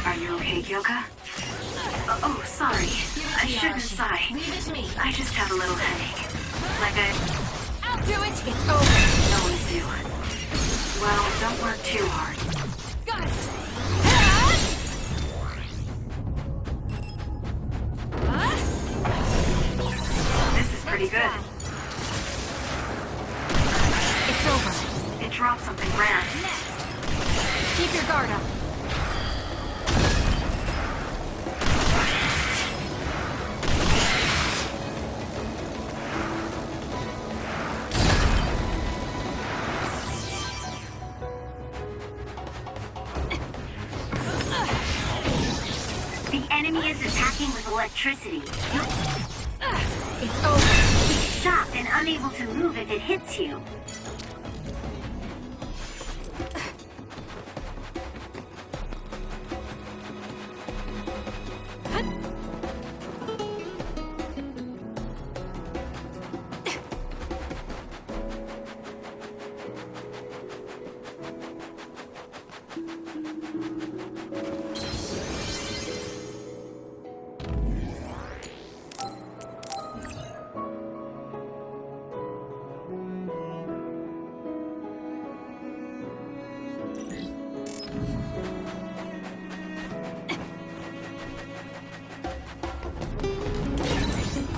Are you okay, Kyoka? Oh, sorry. I shouldn't sigh. Leave it to me. I just have a little headache. Like I'll do it. It's over. no one's do. Well, don't work too hard. Got it. This is pretty good. It's over. It dropped something grand. Keep your guard up. The enemy is attacking with electricity. It's over. He's shocked and unable to move if it hits you.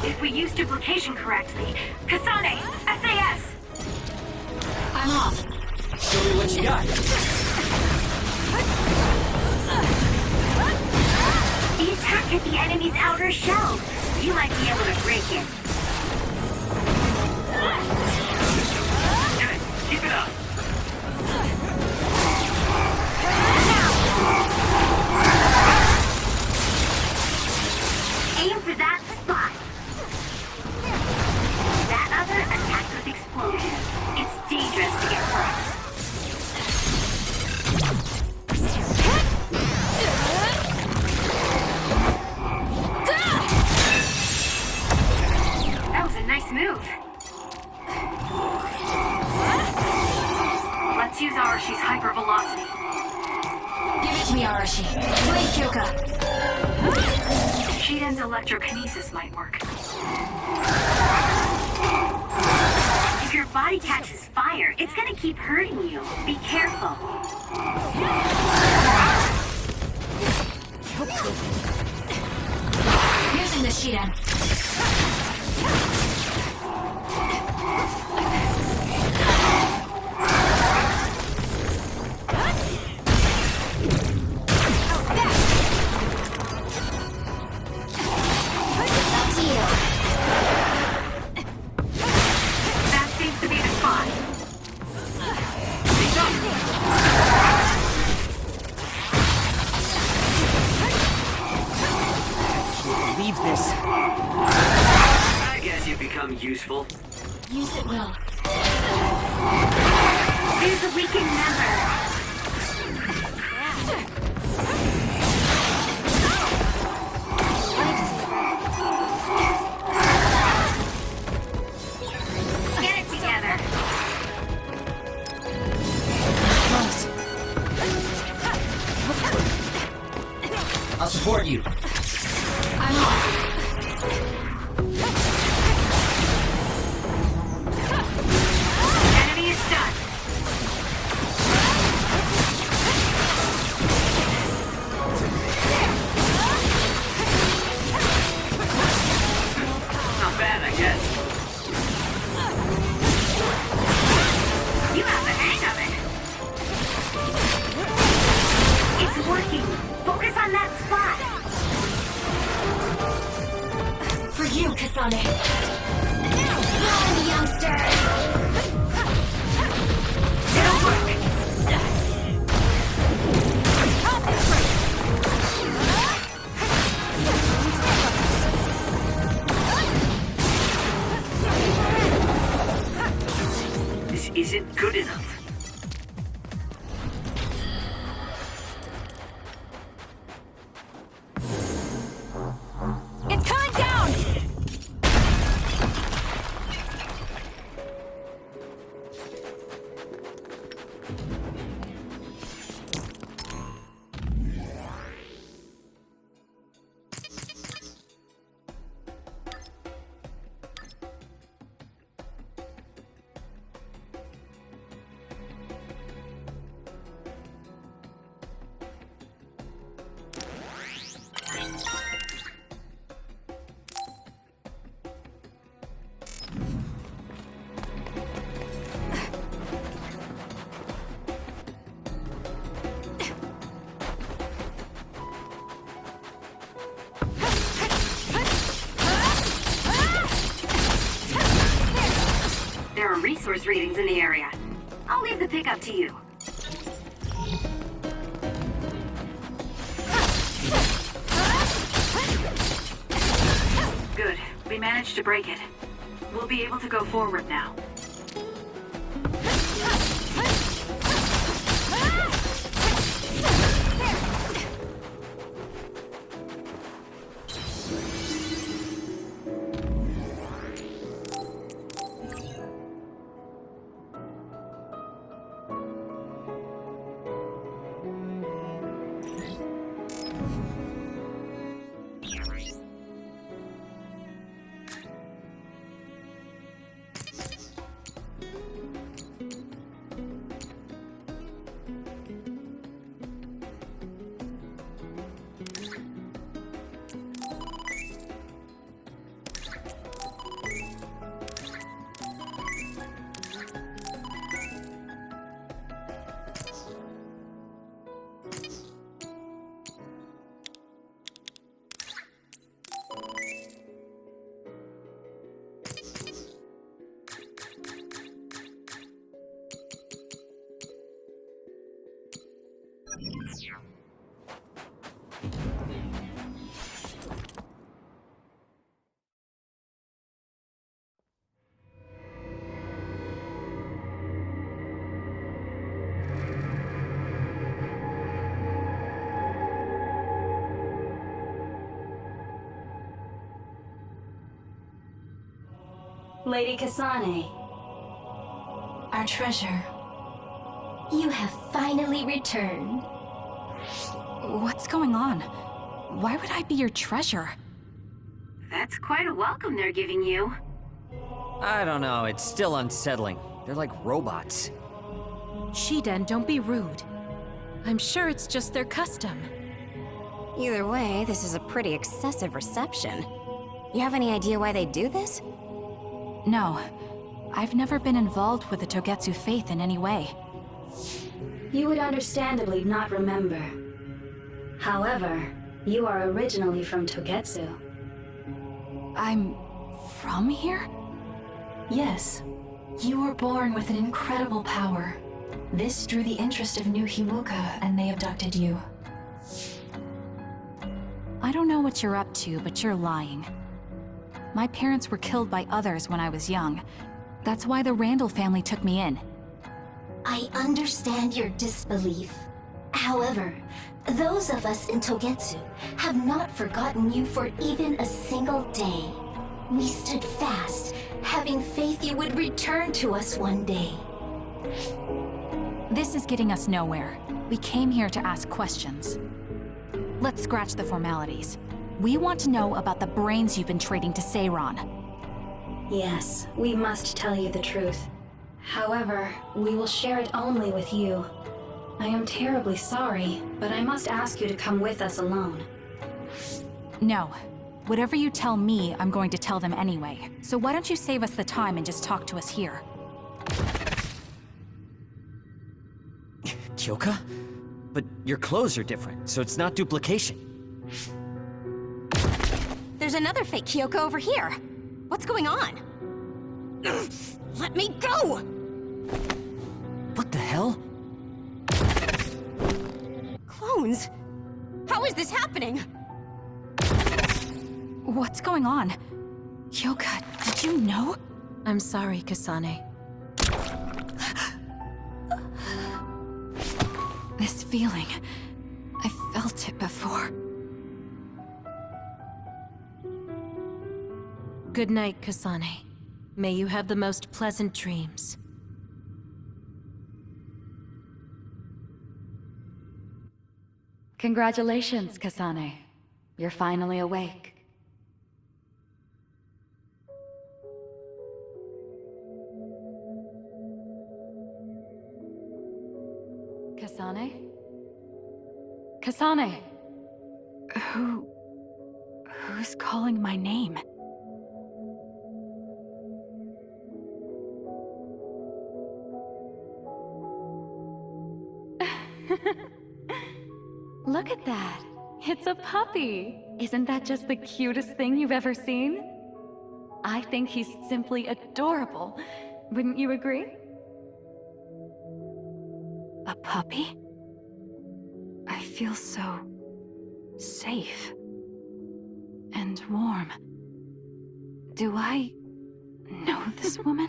If we use duplication correctly, Kasane, SAS! I'm off. Show me what you got. The attack hit the enemy's outer shell. You might be able to break it. Good. Keep it up. Aim for that spot. That other attacked with explosions. It's dangerous to get close. That was a nice move. Let's use Arashi's hypervelocity. Give it to me, Arashi. Play Kyoka. Shiden's electrokinesis might work. If your body catches fire, it's gonna keep hurting you. Be careful. Using the Shiden. That seems to be the spot. Leave this. I guess you've become useful. Use it well. There's a weakened member. Get it together. Close. I'll support you. I'm off. Enemy is stunned. Not bad, I guess. You have the hang of it. It's working. Focus on that spot. This isn't good enough. It's coming down! There are resource readings in the area. I'll leave the pickup to you. Good. We managed to break it. We'll be able to go forward now. Lady Kasane. Our treasure. You have finally returned. What's going on? Why would I be your treasure? That's quite a welcome they're giving you. I don't know, it's still unsettling. They're like robots. Shiden, don't be rude. I'm sure it's just their custom. Either way, this is a pretty excessive reception. You have any idea why they do this? No. I've never been involved with the Togetsu faith in any way. You would understandably not remember. However, you are originally from Togetsu. I'm from here? Yes. You were born with an incredible power. This drew the interest of New Himuka, and they abducted you. I don't know what you're up to, but you're lying. My parents were killed by others when I was young. That's why the Randall family took me in. I understand your disbelief. However, those of us in Togetsu have not forgotten you for even a single day. We stood fast, having faith you would return to us one day. This is getting us nowhere. We came here to ask questions. Let's scratch the formalities. We want to know about the brains you've been trading to Seiron. Yes, we must tell you the truth. However, we will share it only with you. I am terribly sorry, but I must ask you to come with us alone. No. Whatever you tell me, I'm going to tell them anyway. So why don't you save us the time and just talk to us here? Kyoka? But your clothes are different, so it's not duplication. There's another fake Kyoko over here. What's going on? Let me go! What the hell? Clones? How is this happening? What's going on? Kyoka, did you know? I'm sorry, Kasane. This feeling, I felt it before. Good night, Kasane. May you have the most pleasant dreams. Congratulations, Kasane. You're finally awake. Kasane? Kasane! Who's calling my name? Look at that. It's a puppy. Isn't that just the cutest thing you've ever seen? I think he's simply adorable. Wouldn't you agree? A puppy? I feel so safe and warm. Do I know this woman?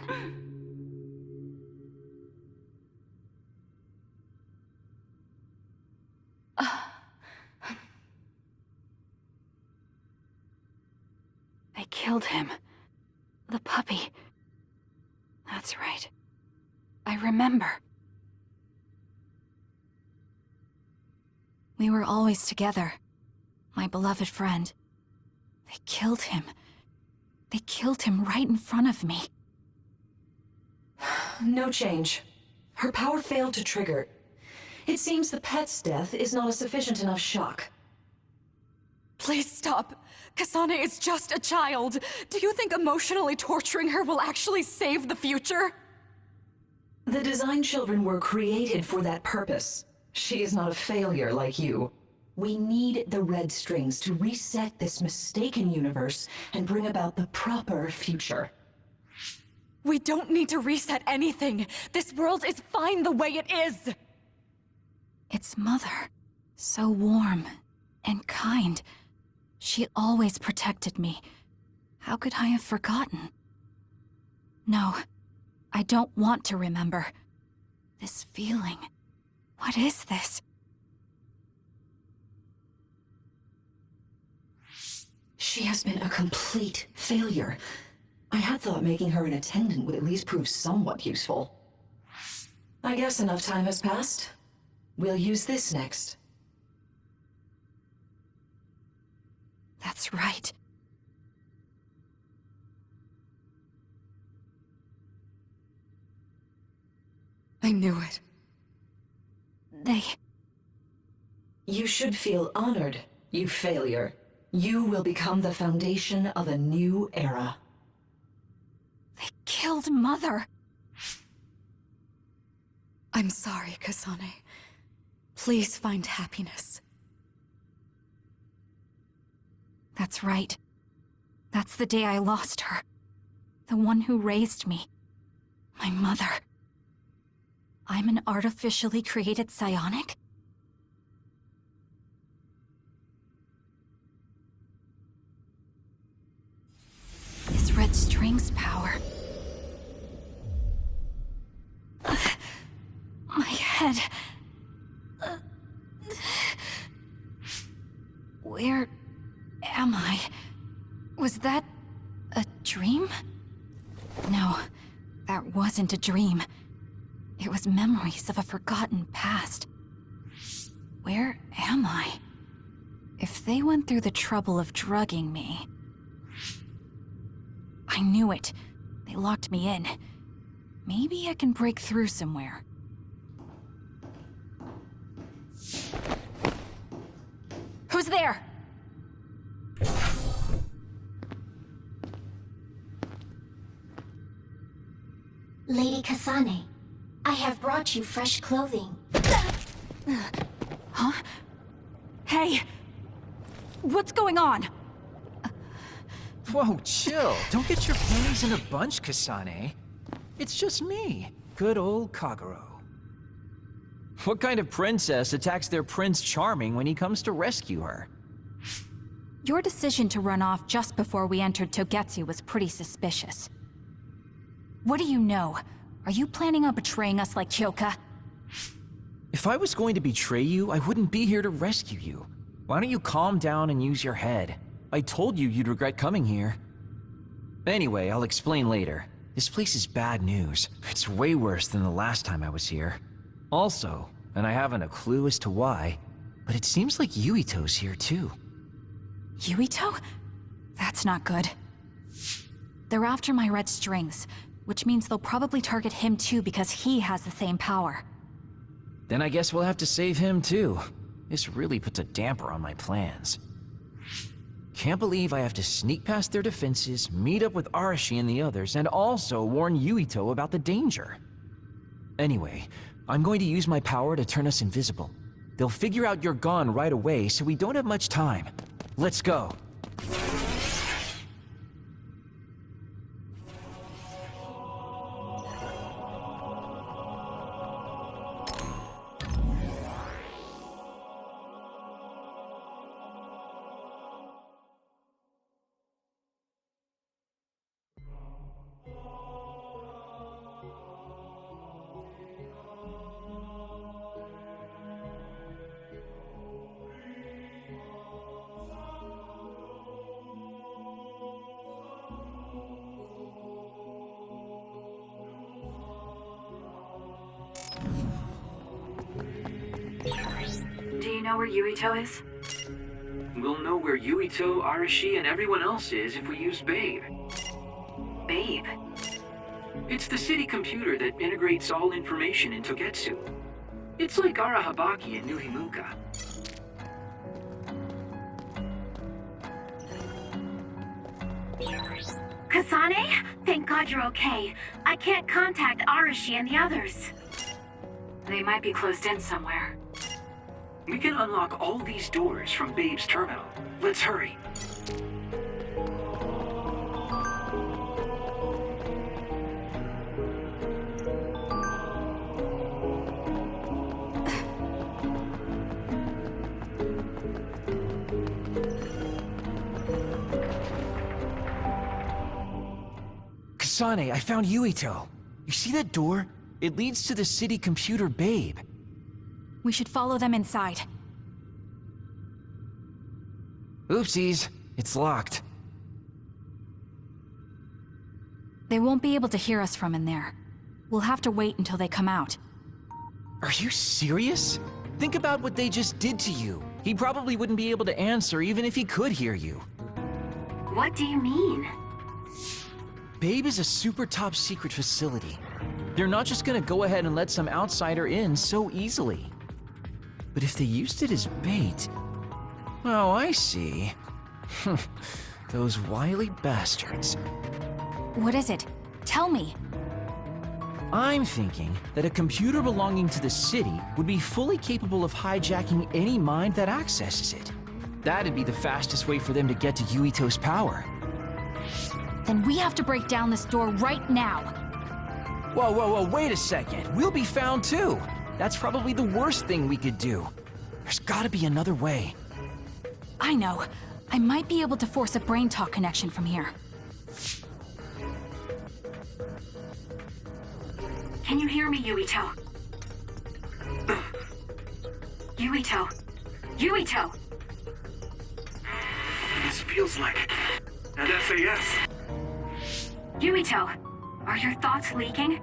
I killed him. The puppy. That's right. I remember. We were always together. My beloved friend. They killed him. They killed him right in front of me. No change. Her power failed to trigger. It seems the pet's death is not a sufficient enough shock. Please stop. Kasane is just a child. Do you think emotionally torturing her will actually save the future? The design children were created for that purpose. She is not a failure like you. We need the red strings to reset this mistaken universe and bring about the proper future. We don't need to reset anything. This world is fine the way it is. It's Mother. So warm and kind. She always protected me. How could I have forgotten? No, I don't want to remember. This feeling. What is this? She has been a complete failure. I had thought making her an attendant would at least prove somewhat useful. I guess enough time has passed. We'll use this next. That's right. I knew it. You should feel honored, you failure. You will become the foundation of a new era. They killed Mother. I'm sorry, Kasane. Please find happiness. That's right. That's the day I lost her. The one who raised me. My mother. I'm an artificially created psionic? This red string's power. My head. Where am I? Was that a dream? No, that wasn't a dream. It was memories of a forgotten past. Where am I? If they went through the trouble of drugging me... I knew it. They locked me in. Maybe I can break through somewhere. Who's there? Lady Kasane, I have brought you fresh clothing. Huh? Hey! What's going on? Whoa, chill. Don't get your panties in a bunch, Kasane. It's just me, good old Kagero. What kind of princess attacks their Prince Charming when he comes to rescue her? Your decision to run off just before we entered Togetsu was pretty suspicious. What do you know? Are you planning on betraying us like Kyoka? If I was going to betray you, I wouldn't be here to rescue you. Why don't you calm down and use your head? I told you you'd regret coming here. Anyway, I'll explain later. This place is bad news. It's way worse than the last time I was here. Also, and I haven't a clue as to why, but it seems like Yuito's here too. Yuito? That's not good. They're after my red strings, which means they'll probably target him too because he has the same power. Then I guess we'll have to save him too. This really puts a damper on my plans. Can't believe I have to sneak past their defenses, meet up with Arashi and the others, and also warn Yuito about the danger. Anyway, I'm going to use my power to turn us invisible. They'll figure out you're gone right away, so we don't have much time. Let's go. Do you know where Yuito is? We'll know where Yuito, Arashi, and everyone else is if we use Babe. Babe? It's the city computer that integrates all information in Togetsu. It's like Arahabaki in New Himuka. Kasane? Thank God you're okay. I can't contact Arashi and the others. They might be closed in somewhere. We can unlock all these doors from Babe's terminal. Let's hurry. Kasane, I found Yuito. You see that door? It leads to the city computer Babe. We should follow them inside. Oopsies, it's locked. They won't be able to hear us from in there. We'll have to wait until they come out. Are you serious? Think about what they just did to you. He probably wouldn't be able to answer even if he could hear you. What do you mean? Babe is a super top secret facility. They're not just gonna go ahead and let some outsider in so easily. But if they used it as bait... Oh, I see. Those wily bastards. What is it? Tell me. I'm thinking that a computer belonging to the city would be fully capable of hijacking any mind that accesses it. That'd be the fastest way for them to get to Yuito's power. Then we have to break down this door right now. Whoa, wait a second. We'll be found too. That's probably the worst thing we could do. There's gotta be another way. I know. I might be able to force a brain talk connection from here. Can you hear me, Yuito? Yuito! Yuito! This feels like an SAS. Yuito! Are your thoughts leaking?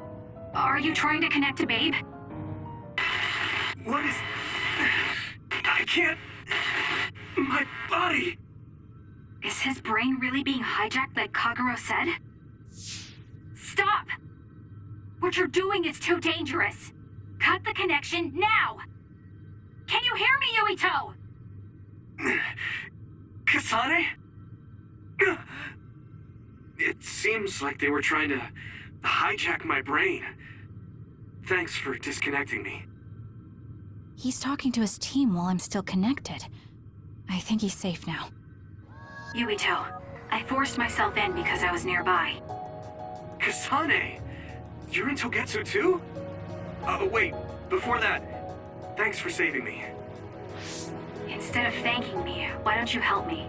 Are you trying to connect to Babe? What is... I can't... My body... Is his brain really being hijacked like Kagero said? Stop! What you're doing is too dangerous. Cut the connection now! Can you hear me, Yuito? Kasane? It seems like they were trying to hijack my brain. Thanks for disconnecting me. He's talking to his team while I'm still connected. I think he's safe now. Yuito, I forced myself in because I was nearby. Kasane! You're in Togetsu too? Wait, before that, thanks for saving me. Instead of thanking me, why don't you help me?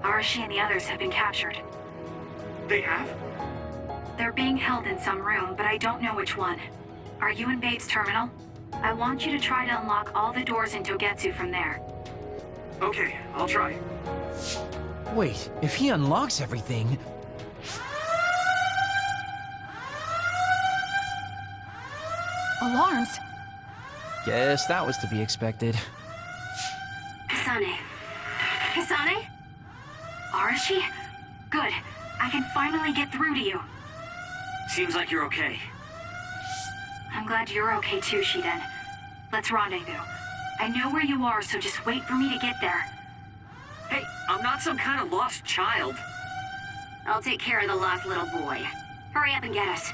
Arashi and the others have been captured. They have? They're being held in some room, but I don't know which one. Are you in Babe's terminal? I want you to try to unlock all the doors in Togetsu from there. Okay, I'll try. Wait, if he unlocks everything... Alarms! Guess that was to be expected. Kasane. Kasane? Arashi? Good. I can finally get through to you. Seems like you're okay. I'm glad you're okay too, Shiden. Let's rendezvous. I know where you are, so just wait for me to get there. Hey, I'm not some kind of lost child. I'll take care of the lost little boy. Hurry up and get us.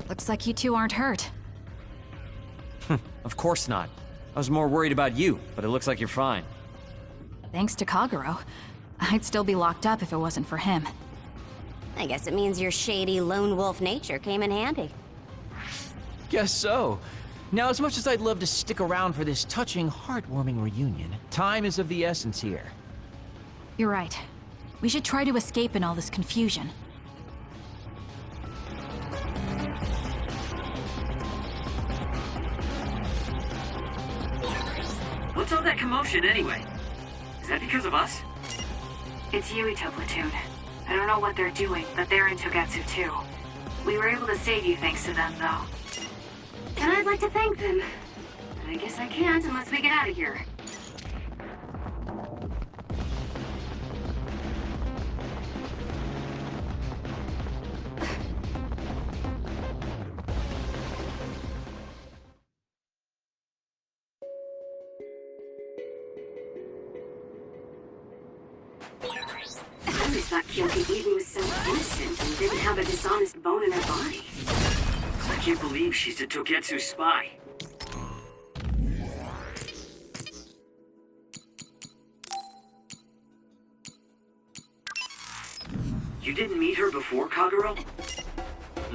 Looks like you two aren't hurt. Of course not. I was more worried about you, but it looks like you're fine. Thanks to Kagero. I'd still be locked up if it wasn't for him. I guess it means your shady lone wolf nature came in handy. Guess so. Now, as much as I'd love to stick around for this touching, heartwarming reunion, time is of the essence here. You're right. We should try to escape in all this confusion. What's all that commotion anyway? Is that because of us? It's Yuito Platoon. I don't know what they're doing, but they're in Togetsu too. We were able to save you thanks to them, though. And I'd like to thank them. I guess I can't unless we get out of here. I always thought Kyoki Eden was so innocent and didn't have a dishonest bone in her body. I can't believe she's a Togetsu spy. You didn't meet her before, Kagero?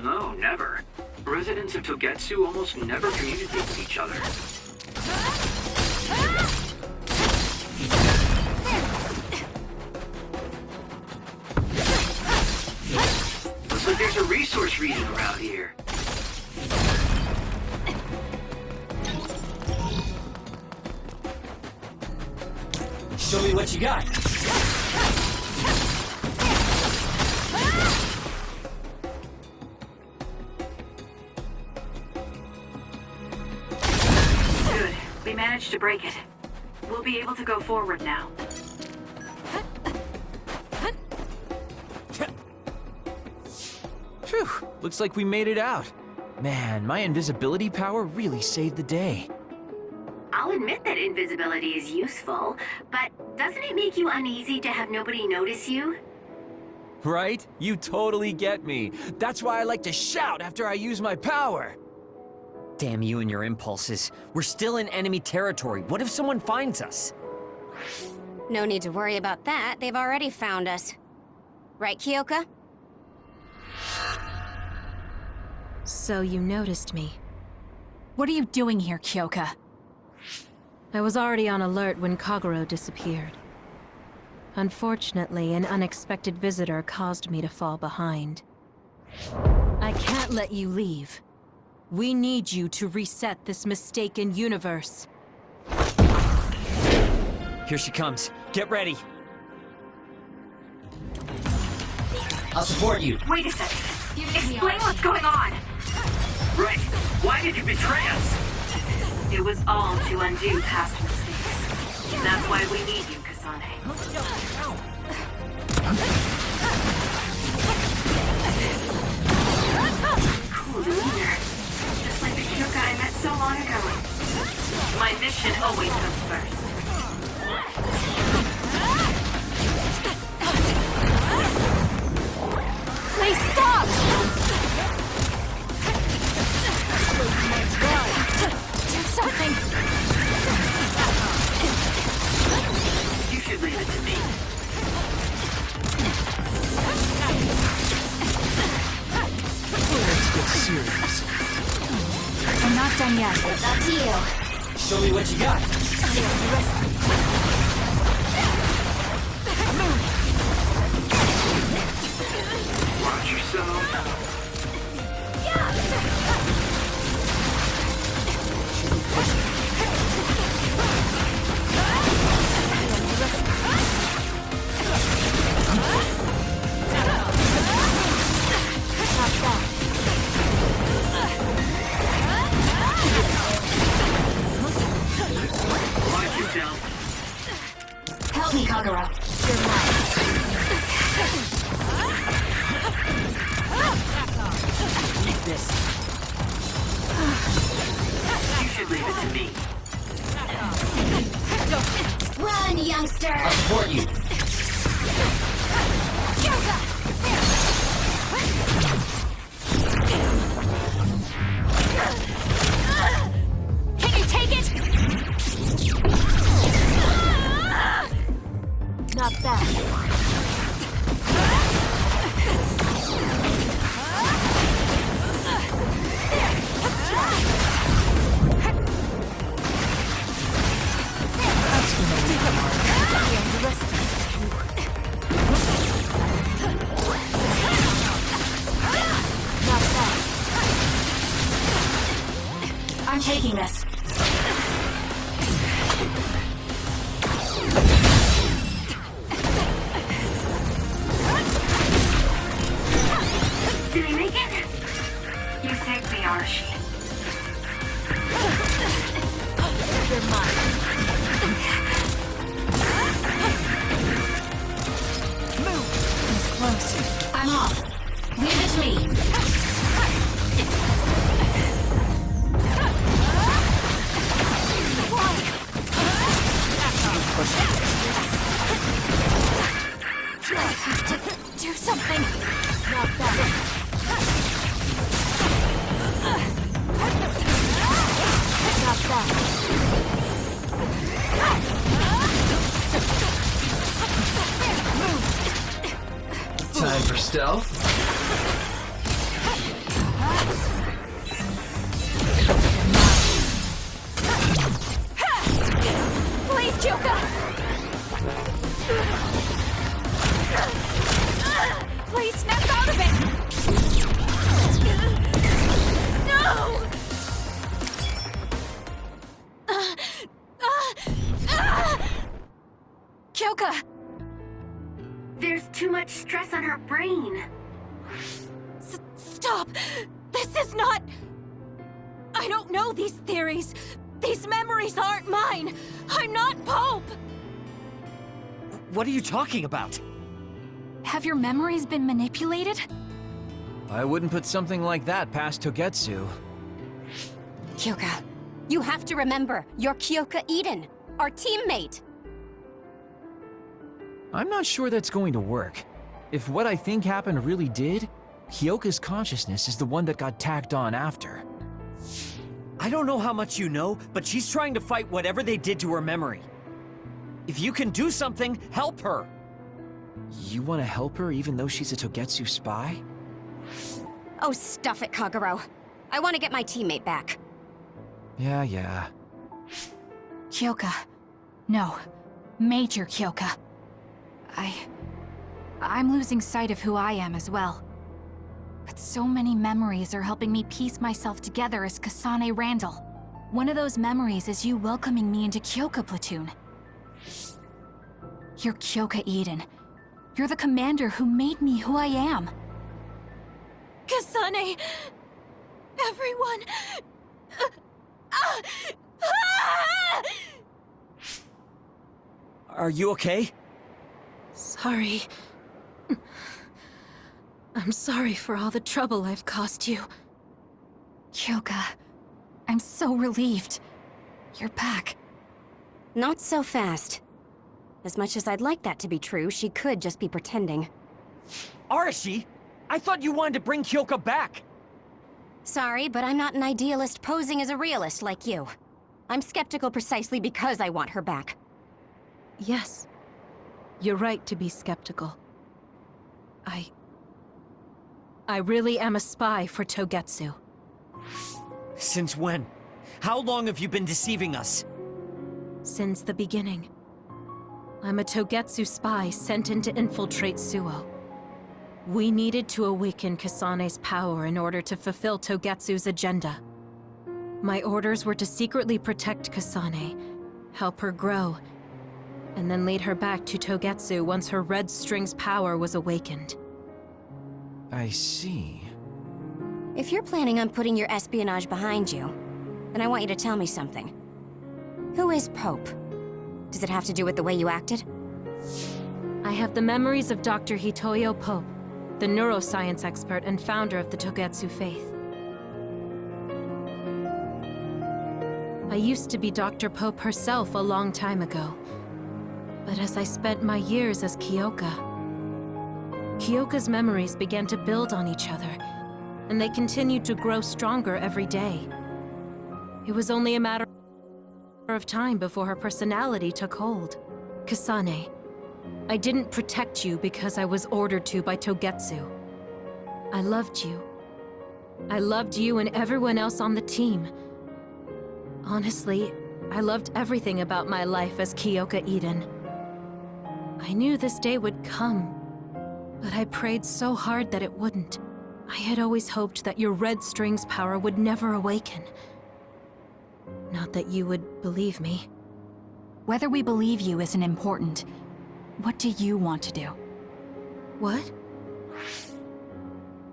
No, never. Residents of Togetsu almost never communicate with each other. Looks like there's a resource reading around here. Show me what you got. Good. We managed to break it. We'll be able to go forward now. Phew, looks like we made it out. Man, my invisibility power really saved the day. I'll admit that invisibility is useful, but doesn't it make you uneasy to have nobody notice you? Right? You totally get me. That's why I like to shout after I use my power. Damn you and your impulses. We're still in enemy territory. What if someone finds us? No need to worry about that. They've already found us. Right, Kyoka? So you noticed me. What are you doing here, Kyoka? I was already on alert when Kagero disappeared. Unfortunately, an unexpected visitor caused me to fall behind. I can't let you leave. We need you to reset this mistaken universe. Here she comes. Get ready. I'll support you. Wait a second. Explain what's going on. Right. Why did you betray us? It was all to undo past mistakes. That's why we need you, Kasane. Cool demeanor. Just like the Kyoka I met so long ago. My mission always comes first. Please stop! not done yet. It's up to you. Show me what you got. Watch yourself. Watch yourself. Help me, Kagura. Eat this. You should leave it to me. Run, youngster! I'll support you. Can you take it? Not bad. I'm taking this. Did he make it? You saved me, Arashi. You're mine. Move. He's close. I'm off. Leave it to me. Do something. Not bad. Not bad. Time for stealth. Please, Kyoka! Please snap out of it! No! Kyoka! There's too much stress on her brain. Stop! This is not... I don't know these theories. These memories aren't mine. I'm not Pope! What are you talking about? Have your memories been manipulated? I wouldn't put something like that past Togetsu. Kyoka, you have to remember, you're Kyoka Eden, our teammate. I'm not sure that's going to work. If what I think happened really did, Kyoka's consciousness is the one that got tacked on after. I don't know how much you know, but she's trying to fight whatever they did to her memory. If you can do something, help her! You want to help her even though she's a Togetsu spy? Oh, stuff it, Kagero. I want to get my teammate back. Yeah. Kyoka. No. Major Kyoka. I'm losing sight of who I am as well. But so many memories are helping me piece myself together as Kasane Randall. One of those memories is you welcoming me into Kyoka Platoon. You're Kyoka Eden. You're the commander who made me who I am. Kasane... Everyone... Are you okay? Sorry. I'm sorry for all the trouble I've caused you. Kyoka, I'm so relieved. You're back. Not so fast. As much as I'd like that to be true, she could just be pretending. Arashi! I thought you wanted to bring Kyoka back! Sorry, but I'm not an idealist posing as a realist like you. I'm skeptical precisely because I want her back. Yes. You're right to be skeptical. I really am a spy for Togetsu. Since when? How long have you been deceiving us? Since the beginning. I'm a Togetsu spy sent in to infiltrate Suo. We needed to awaken Kasane's power in order to fulfill Togetsu's agenda. My orders were to secretly protect Kasane, help her grow, and then lead her back to Togetsu once her red string's power was awakened. I see. If you're planning on putting your espionage behind you, then I want you to tell me something. Who is Pope? Does it have to do with the way you acted? I have the memories of Dr. Hitoyo Pope, the neuroscience expert and founder of the Togetsu faith. I used to be Dr. Pope herself a long time ago. But as I spent my years as Kyoka's memories began to build on each other, and they continued to grow stronger every day. It was only a matter of time before her personality took hold. Kasane, I didn't protect you because I was ordered to by Togetsu. I loved you. I loved you and everyone else on the team. Honestly, I loved everything about my life as Kyoka Eden. I knew this day would come, but I prayed so hard that it wouldn't. I had always hoped that your red string's power would never awaken. Not that you would believe me. Whether we believe you isn't important. What do you want to do? What?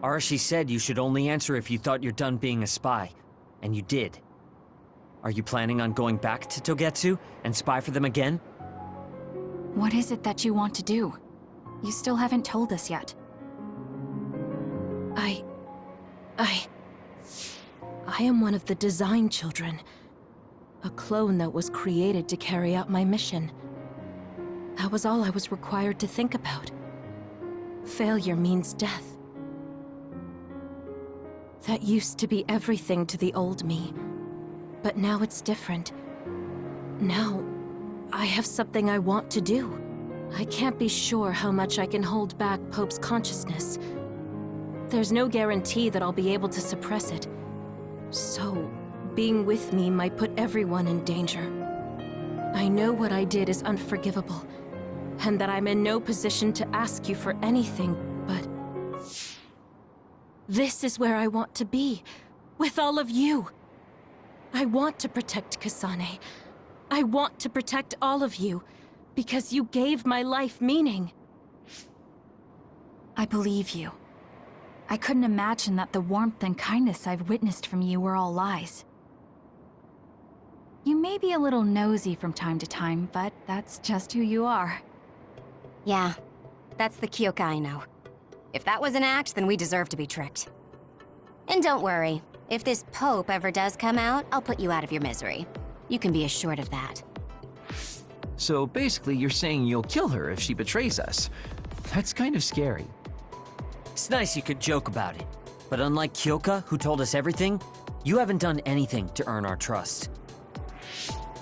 Arashi said you should only answer if you thought you're done being a spy, and you did. Are you planning on going back to Togetsu and spy for them again? What is it that you want to do? You still haven't told us yet. I am one of the design children. A clone that was created to carry out my mission. That was all I was required to think about. Failure means death. That used to be everything to the old me. But now it's different. Now, I have something I want to do. I can't be sure how much I can hold back Pope's consciousness. There's no guarantee that I'll be able to suppress it. So, being with me might put everyone in danger. I know what I did is unforgivable, and that I'm in no position to ask you for anything, but... this is where I want to be, with all of you. I want to protect Kasane. I want to protect all of you, because you gave my life meaning. I believe you. I couldn't imagine that the warmth and kindness I've witnessed from you were all lies. You may be a little nosy from time to time, but that's just who you are. Yeah, that's the Kyoka I know. If that was an act, then we deserve to be tricked. And don't worry, if this Pope ever does come out, I'll put you out of your misery. You can be assured of that. So basically, you're saying you'll kill her if she betrays us. That's kind of scary. It's nice you could joke about it, but unlike Kyoka, who told us everything, you haven't done anything to earn our trust.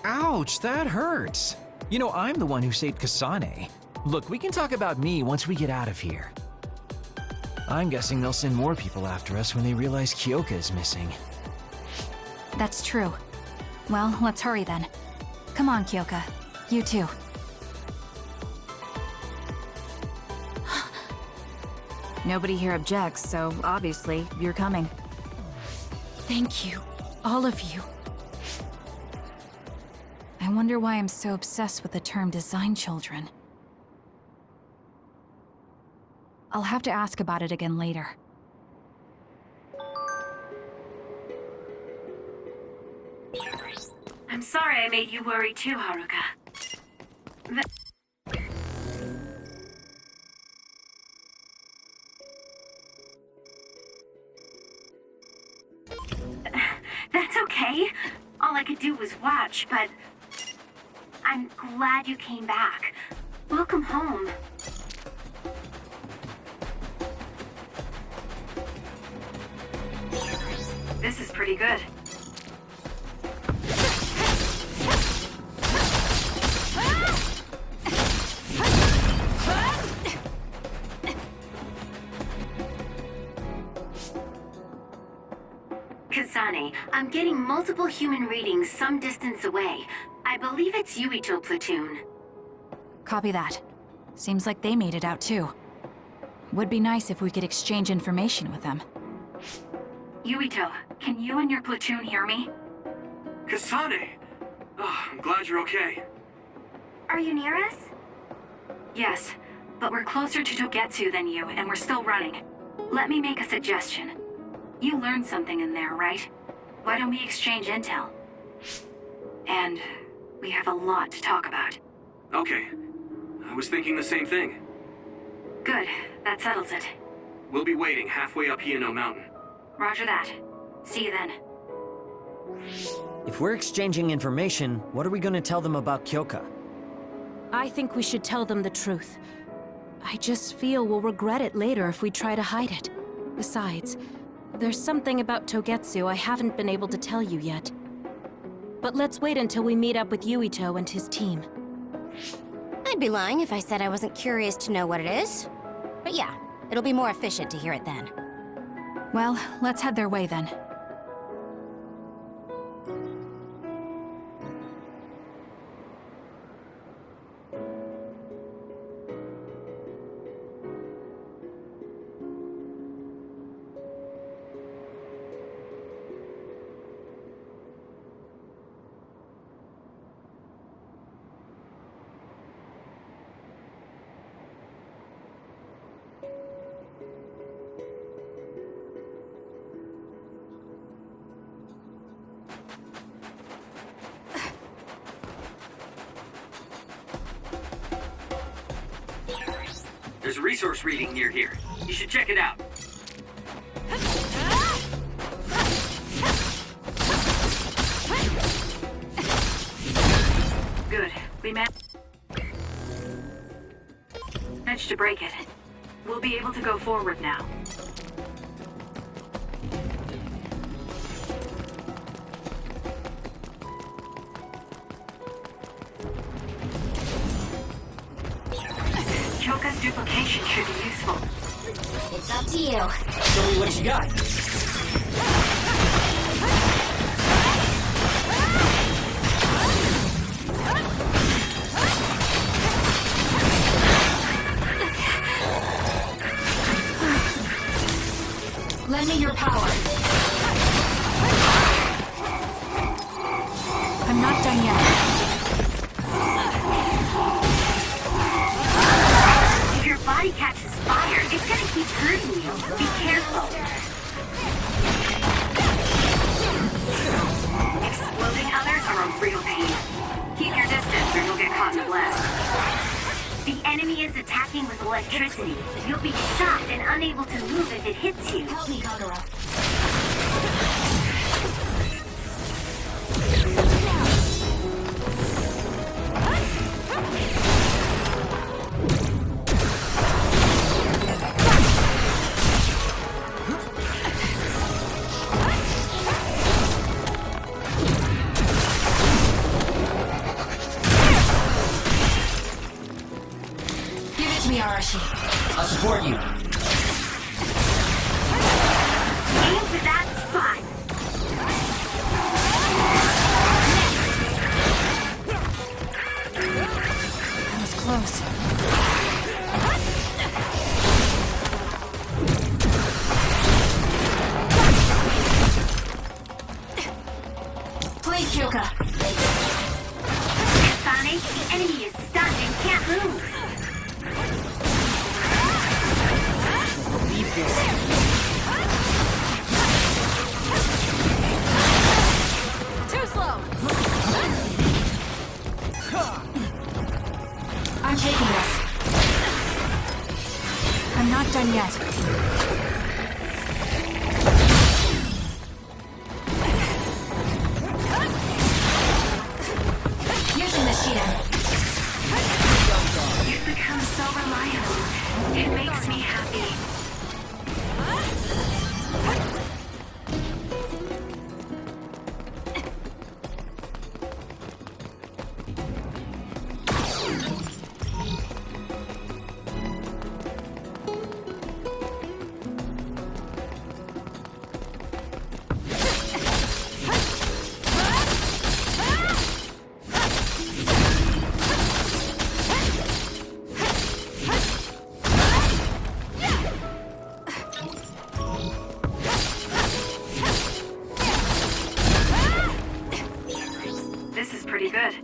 Ouch, that hurts. You know, I'm the one who saved Kasane. Look, we can talk about me once we get out of here. I'm guessing they'll send more people after us when they realize Kyoka is missing. That's true. Well, let's hurry then. Come on, Kyoka. You too. Nobody here objects, so obviously you're coming. Thank you, all of you. I wonder why I'm so obsessed with the term design children. I'll have to ask about it again later. I'm sorry I made you worry too, Haruka. That's okay. All I could do was watch, but... I'm glad you came back. Welcome home. This is pretty good. Kasane, Kasane. I'm getting multiple human readings some distance away. I believe it's Yuito platoon. Copy that. Seems like they made it out too. Would be nice if we could exchange information with them. Yuito, can you and your platoon hear me? Kasane! Oh, I'm glad you're okay. Are you near us? Yes, but we're closer to Togetsu than you, and we're still running. Let me make a suggestion. You learned something in there, right? Why don't we exchange intel? And we have a lot to talk about. Okay. I was thinking the same thing. Good, that settles it. We'll be waiting halfway up Hiano Mountain. Roger that. See you then. If we're exchanging information, what are we gonna tell them about Kyoka? I think we should tell them the truth. I just feel we'll regret it later if we try to hide it. Besides, there's something about Togetsu I haven't been able to tell you yet. But let's wait until we meet up with Yuito and his team. I'd be lying if I said I wasn't curious to know what it is. But yeah, it'll be more efficient to hear it then. Well, let's head their way then. There's a resource reading near here. You should check it out. Good. We managed to break it. We'll be able to go forward now. Choka's duplication should be useful. It's up to you. Show me what you got. Lend me your power. I'm not done yet. If your body catches fire, it's gonna keep hurting you. Be careful. Exploding others are a real pain. Keep your distance or you'll get caught in a blast. The enemy is attacking with electricity. You'll be shocked and unable to move if it hits you. Help me, Kagura. I'll support you. Aim for that spot. That was close. Please, Kyoka. Sonic, the enemy is stunned and can't move. Believe this. Too slow! I'm taking this. I'm not done yet. Using the Shield. You've become so reliable. It makes me happy. This is pretty good.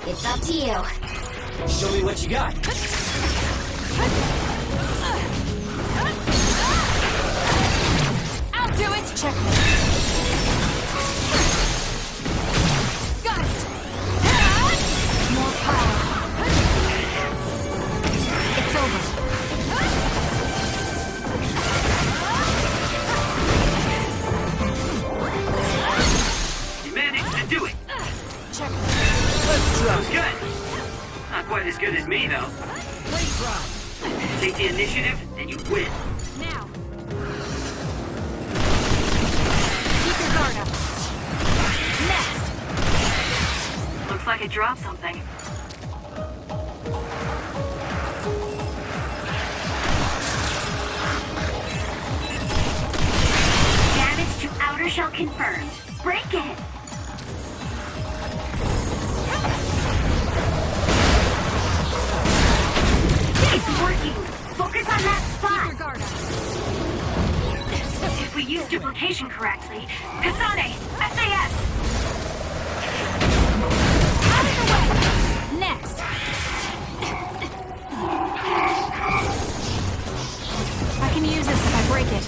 It's up to you. Show me what you got. I'll do it! Check me. Got it! More power. It's over. You managed to do it. Check me. That was good. Not quite as good as me, though. Take the initiative, and you win. Now. Keep your guard up. Next. Looks like it dropped something. Damage to outer shell confirmed. Break it! It's working! Focus on that spot! Keep your guard up. If we use duplication correctly, Kasane, SAS! Out of the way! Next. I can use this if I break it.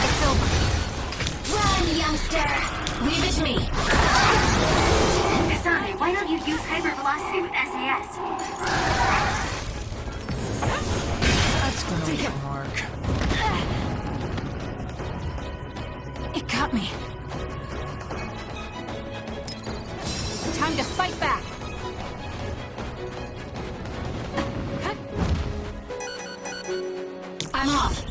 It's over. Run, youngster! Leave it to me. Kasane, why don't you use hypervelocity with SAS? That's gonna work. It got me. Time to fight back. I'm off.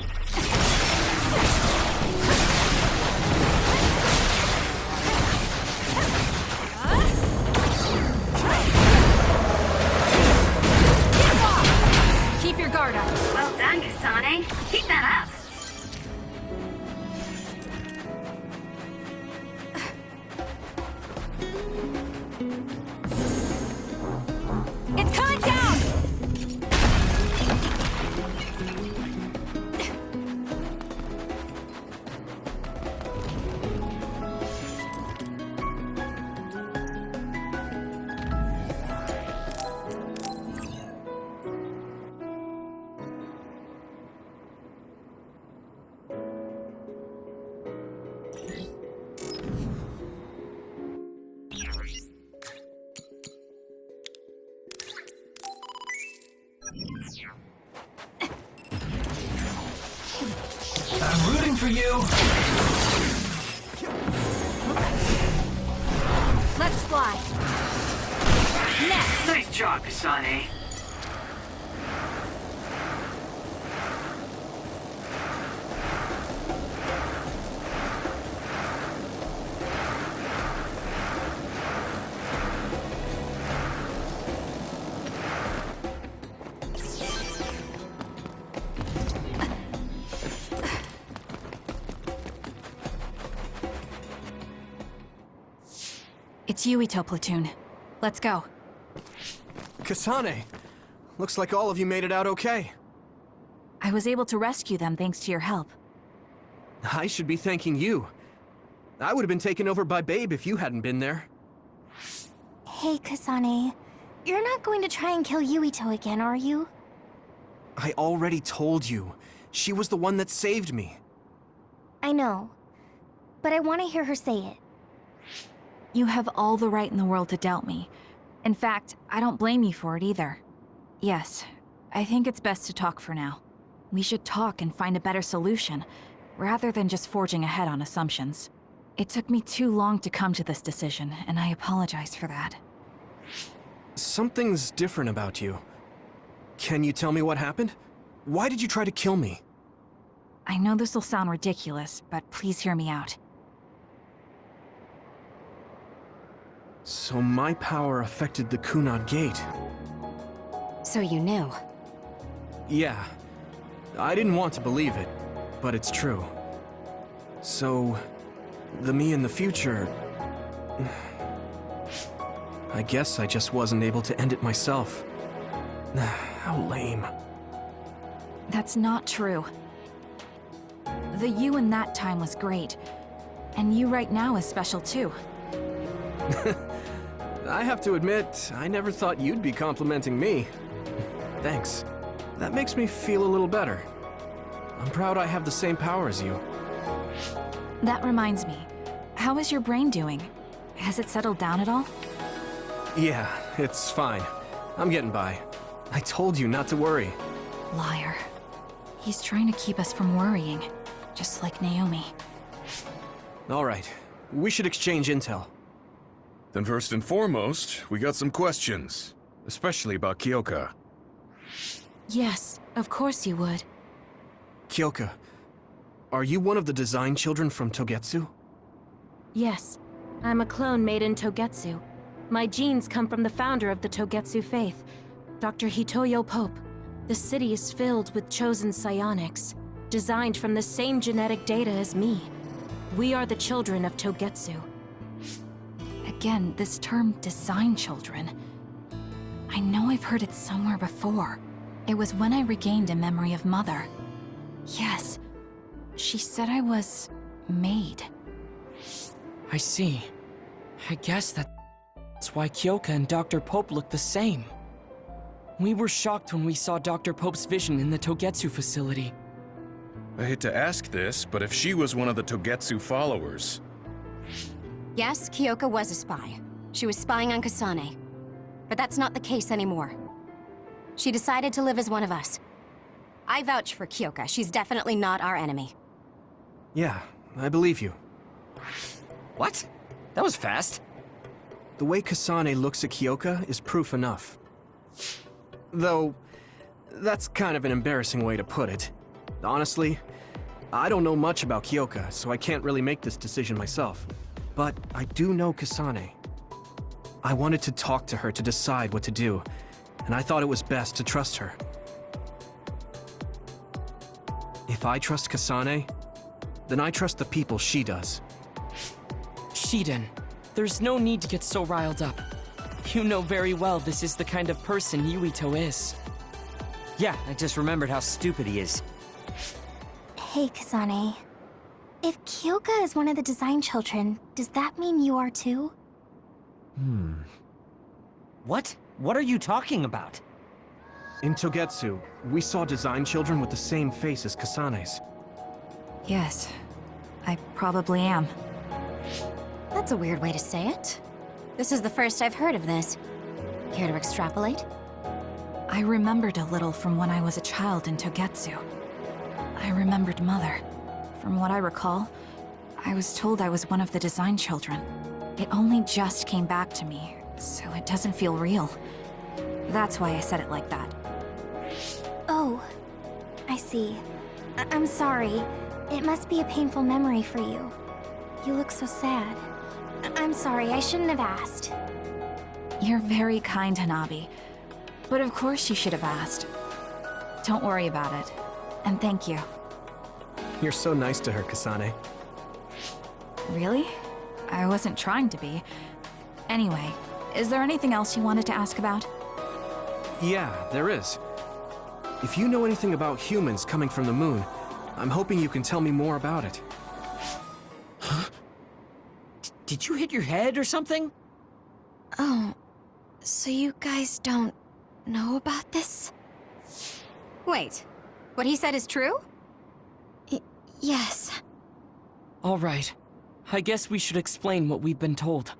Keep your guard up. Well done, Kasane. Keep that up. It's coming down! I'm rooting for you. Let's fly. Next. Nice job, Kasane. It's Yuito platoon. Let's go. Kasane! Looks like all of you made it out okay. I was able to rescue them thanks to your help. I should be thanking you. I would have been taken over by Babe if you hadn't been there. Hey, Kasane. You're not going to try and kill Yuito again, are you? I already told you. She was the one that saved me. I know. But I want to hear her say it. You have all the right in the world to doubt me. In fact, I don't blame you for it either. Yes, I think it's best to talk for now. We should talk and find a better solution, rather than just forging ahead on assumptions. It took me too long to come to this decision, and I apologize for that. Something's different about you. Can you tell me what happened? Why did you try to kill me? I know this will sound ridiculous, but please hear me out. So my power affected the Kunad Gate. So you knew. Yeah. I didn't want to believe it, but it's true. So, the me in the future... I guess I just wasn't able to end it myself. How lame. That's not true. The you in that time was great. And you right now is special too. I have to admit, I never thought you'd be complimenting me. Thanks. That makes me feel a little better. I'm proud I have the same power as you. That reminds me. How is your brain doing? Has it settled down at all? Yeah, it's fine. I'm getting by. I told you not to worry. Liar. He's trying to keep us from worrying, just like Naomi. All right, we should exchange intel. Then first and foremost, we got some questions, especially about Kyoka. Yes, of course you would. Kyoka, are you one of the design children from Togetsu? Yes, I'm a clone made in Togetsu. My genes come from the founder of the Togetsu faith, Dr. Hitoyo Pope. The city is filled with chosen psionics, designed from the same genetic data as me. We are the children of Togetsu. Again, this term design children. I know I've heard it somewhere before. It was when I regained a memory of Mother. Yes, she said I was made. I see. I guess that's why Kyoka and Dr. Pope look the same. We were shocked when we saw Dr. Pope's vision in the Togetsu facility. I hate to ask this, but if she was one of the Togetsu followers... Yes, Kyoka was a spy. She was spying on Kasane. But that's not the case anymore. She decided to live as one of us. I vouch for Kyoka. She's definitely not our enemy. Yeah, I believe you. What? That was fast. The way Kasane looks at Kyoka is proof enough. Though, that's kind of an embarrassing way to put it. Honestly, I don't know much about Kyoka, so I can't really make this decision myself. But I do know Kasane. I wanted to talk to her to decide what to do, and I thought it was best to trust her. If I trust Kasane, then I trust the people she does. Shiden, there's no need to get so riled up. You know very well this is the kind of person Yuito is. Yeah, I just remembered how stupid he is. Hey, Kasane. If Kyoka is one of the design children, does that mean you are too? What? What are you talking about? In Togetsu, we saw design children with the same face as Kasane's. Yes, I probably am. That's a weird way to say it. This is the first I've heard of this. Care to extrapolate? I remembered a little from when I was a child in Togetsu. I remembered Mother. From what I recall, I was told I was one of the design children. It only just came back to me, so it doesn't feel real. That's why I said it like that. Oh, I see. I'm sorry. It must be a painful memory for you. You look so sad. I'm sorry, I shouldn't have asked. You're very kind, Hanabi. But of course you should have asked. Don't worry about it. And thank you. You're so nice to her, Kasane. Really? I wasn't trying to be. Anyway, is there anything else you wanted to ask about? Yeah, there is. If you know anything about humans coming from the moon, I'm hoping you can tell me more about it. Huh? Did you hit your head or something? Oh, so you guys don't know about this? Wait, what he said is true? Yes. All right. I guess we should explain what we've been told.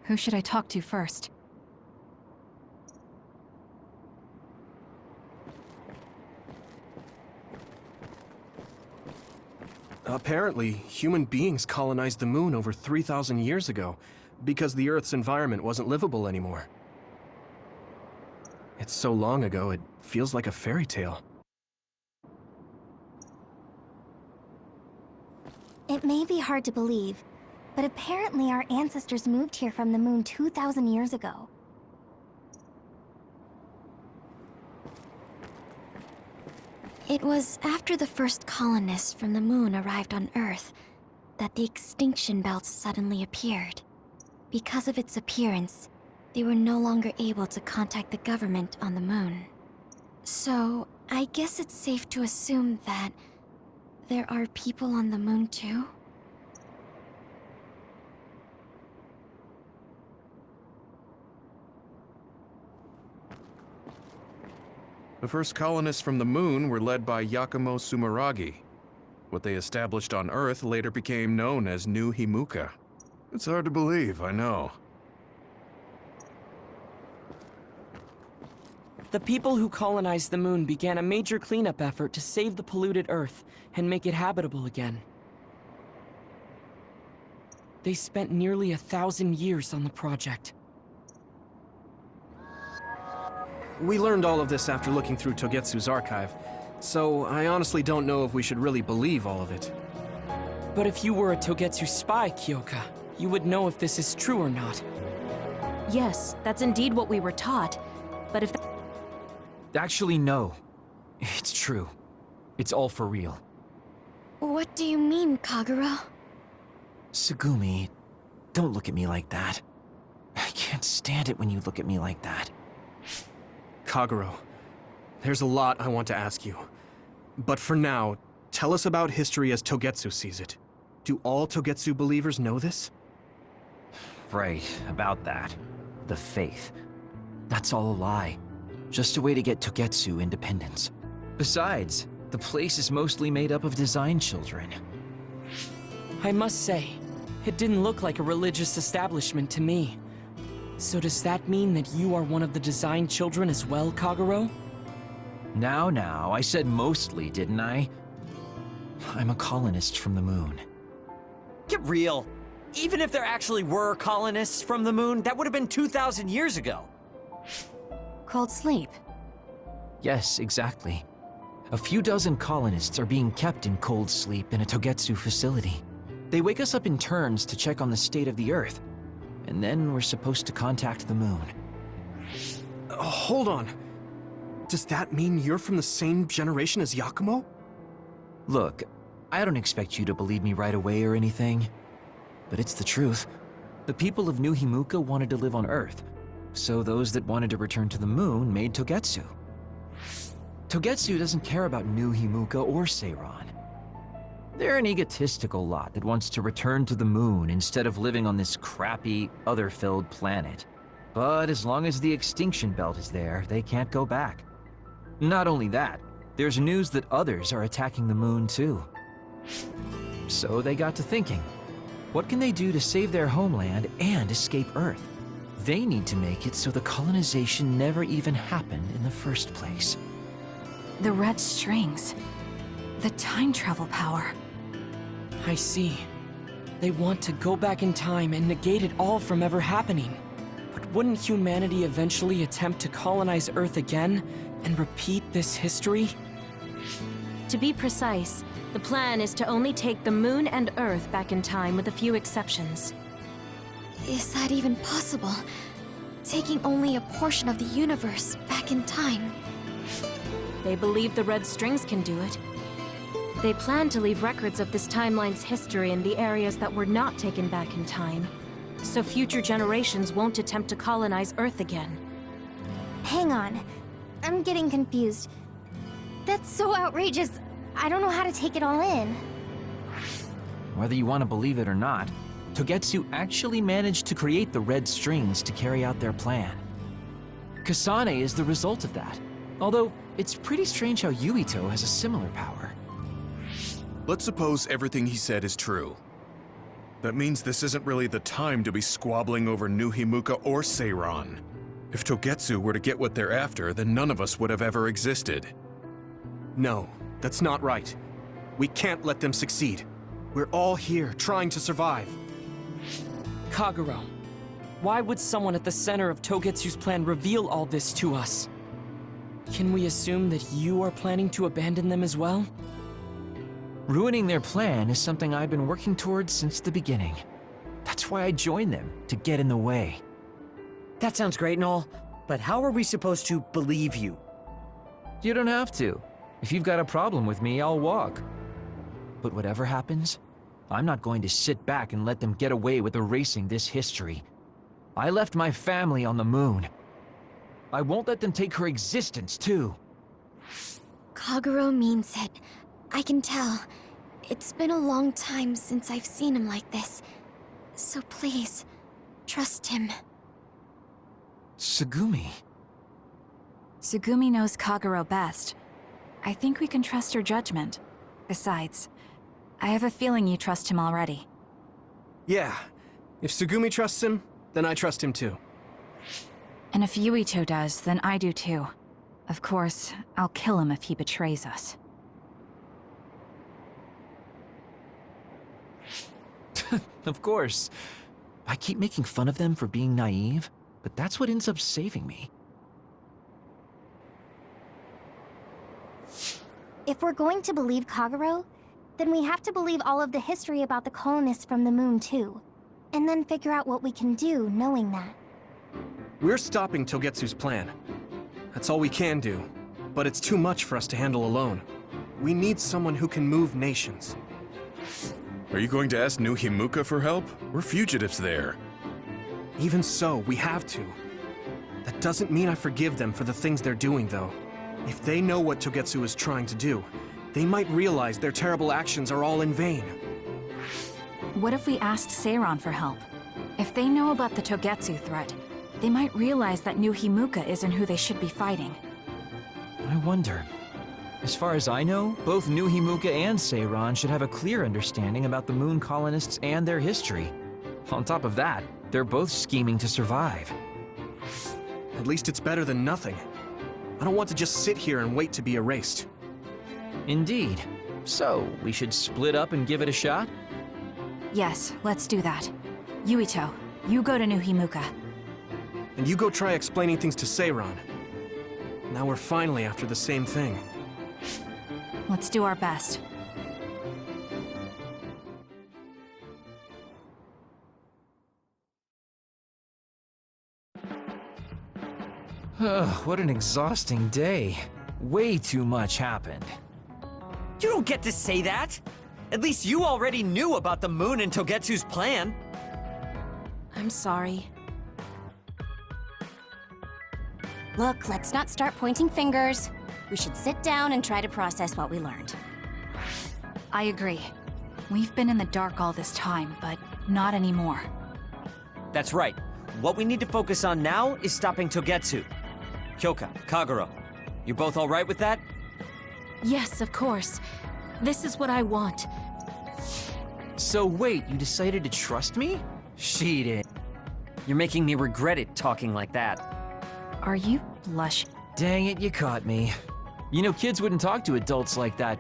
Who should I talk to first? Apparently, human beings colonized the moon over 3,000 years ago because the Earth's environment wasn't livable anymore. It's so long ago, it feels like a fairy tale. It may be hard to believe, but apparently our ancestors moved here from the moon 2,000 years ago. It was after the first colonists from the moon arrived on Earth that the extinction belt suddenly appeared. Because of its appearance, they were no longer able to contact the government on the moon. So, I guess it's safe to assume that there are people on the moon too? The first colonists from the moon were led by Yakumo Sumeragi. What they established on Earth later became known as New Himuka. It's hard to believe, I know. The people who colonized the moon began a major cleanup effort to save the polluted Earth and make it habitable again. They spent nearly 1,000 years on the project. We learned all of this after looking through Togetsu's archive, so I honestly don't know if we should really believe all of it. But if you were a Togetsu spy, Kyoka, you would know if this is true or not. Yes, that's indeed what we were taught. But if... Actually, no. It's true. It's all for real. What do you mean, Kagero? Tsugumi, don't look at me like that. I can't stand it when you look at me like that. Kagero, there's a lot I want to ask you. But for now, tell us about history as Togetsu sees it. Do all Togetsu believers know this? Right, about that. The faith. That's all a lie. Just a way to get Togetsu independence. Besides, the place is mostly made up of design children. I must say, it didn't look like a religious establishment to me. So does that mean that you are one of the design children as well, Kagero? Now, I said mostly, didn't I? I'm a colonist from the moon. Get real. Even if there actually were colonists from the moon, that would have been 2,000 years ago. Cold sleep. Yes, exactly. A few dozen colonists are being kept in cold sleep in a Togetsu facility. They wake us up in turns to check on the state of the Earth, and then we're supposed to contact the moon. Hold on. Does that mean you're from the same generation as Yakumo? Look, I don't expect you to believe me right away or anything, but it's the truth. The people of New Himuka wanted to live on Earth, so those that wanted to return to the moon made Togetsu. Togetsu doesn't care about New Himuka or Seiran. They're an egotistical lot that wants to return to the moon instead of living on this crappy, other-filled planet. But as long as the extinction belt is there, they can't go back. Not only that, there's news that others are attacking the moon too. So they got to thinking, what can they do to save their homeland and escape Earth? They need to make it so the colonization never even happened in the first place. The red strings. The time travel power. I see. They want to go back in time and negate it all from ever happening. But wouldn't humanity eventually attempt to colonize Earth again and repeat this history? To be precise, the plan is to only take the moon and Earth back in time with a few exceptions. Is that even possible? Taking only a portion of the universe back in time? They believe the red strings can do it. They plan to leave records of this timeline's history in the areas that were not taken back in time, so future generations won't attempt to colonize Earth again. Hang on. I'm getting confused. That's so outrageous. I don't know how to take it all in. Whether you want to believe it or not, Togetsu actually managed to create the red strings to carry out their plan. Kasane is the result of that, although it's pretty strange how Yuito has a similar power. Let's suppose everything he said is true. That means this isn't really the time to be squabbling over New Himuka or Seiran. If Togetsu were to get what they're after, then none of us would have ever existed. No, that's not right. We can't let them succeed. We're all here, trying to survive. Kagero, why would someone at the center of Togetsu's plan reveal all this to us? Can we assume that you are planning to abandon them as well? Ruining their plan is something I've been working towards since the beginning. That's why I joined them, to get in the way. That sounds great and all, but how are we supposed to believe you? You don't have to. If you've got a problem with me, I'll walk. But whatever happens, I'm not going to sit back and let them get away with erasing this history. I left my family on the moon. I won't let them take her existence, too. Kagero means it. I can tell. It's been a long time since I've seen him like this. So please, trust him. Tsugumi. Tsugumi knows Kagero best. I think we can trust her judgment. Besides, I have a feeling you trust him already. Yeah. If Tsugumi trusts him, then I trust him too. And if Yuito does, then I do too. Of course, I'll kill him if he betrays us. Of course. I keep making fun of them for being naive, but that's what ends up saving me. If we're going to believe Kagero, then we have to believe all of the history about the colonists from the moon too. And then figure out what we can do knowing that. We're stopping Togetsu's plan. That's all we can do. But it's too much for us to handle alone. We need someone who can move nations. Are you going to ask New Himuka for help? We're fugitives there. Even so, we have to. That doesn't mean I forgive them for the things they're doing, though. If they know what Togetsu is trying to do, they might realize their terrible actions are all in vain. What if we asked Seiran for help? If they know about the Togetsu threat, they might realize that New Himuka isn't who they should be fighting. I wonder. As far as I know, both New Himuka and Seiran should have a clear understanding about the moon colonists and their history. On top of that, they're both scheming to survive. At least it's better than nothing. I don't want to just sit here and wait to be erased. Indeed. So, we should split up and give it a shot? Yes, let's do that. Yuito, you go to New Himuka. And you go try explaining things to Seiran. Now we're finally after the same thing. Let's do our best. What an exhausting day. Way too much happened. You don't get to say that! At least you already knew about the moon and Togetsu's plan. I'm sorry. Look, let's not start pointing fingers. We should sit down and try to process what we learned. I agree. We've been in the dark all this time, but not anymore. That's right. What we need to focus on now is stopping Togetsu. Kyoka, Kagero, you're both alright with that? Yes, of course. This is what I want. So wait, you decided to trust me? She did. You're making me regret it talking like that. Are you blushing? Dang it, you caught me. You know, kids wouldn't talk to adults like that.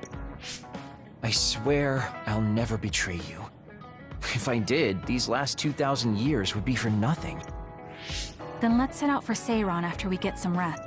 I swear I'll never betray you. If I did, these last 2,000 years would be for nothing. Then let's set out for Seiran after we get some rest.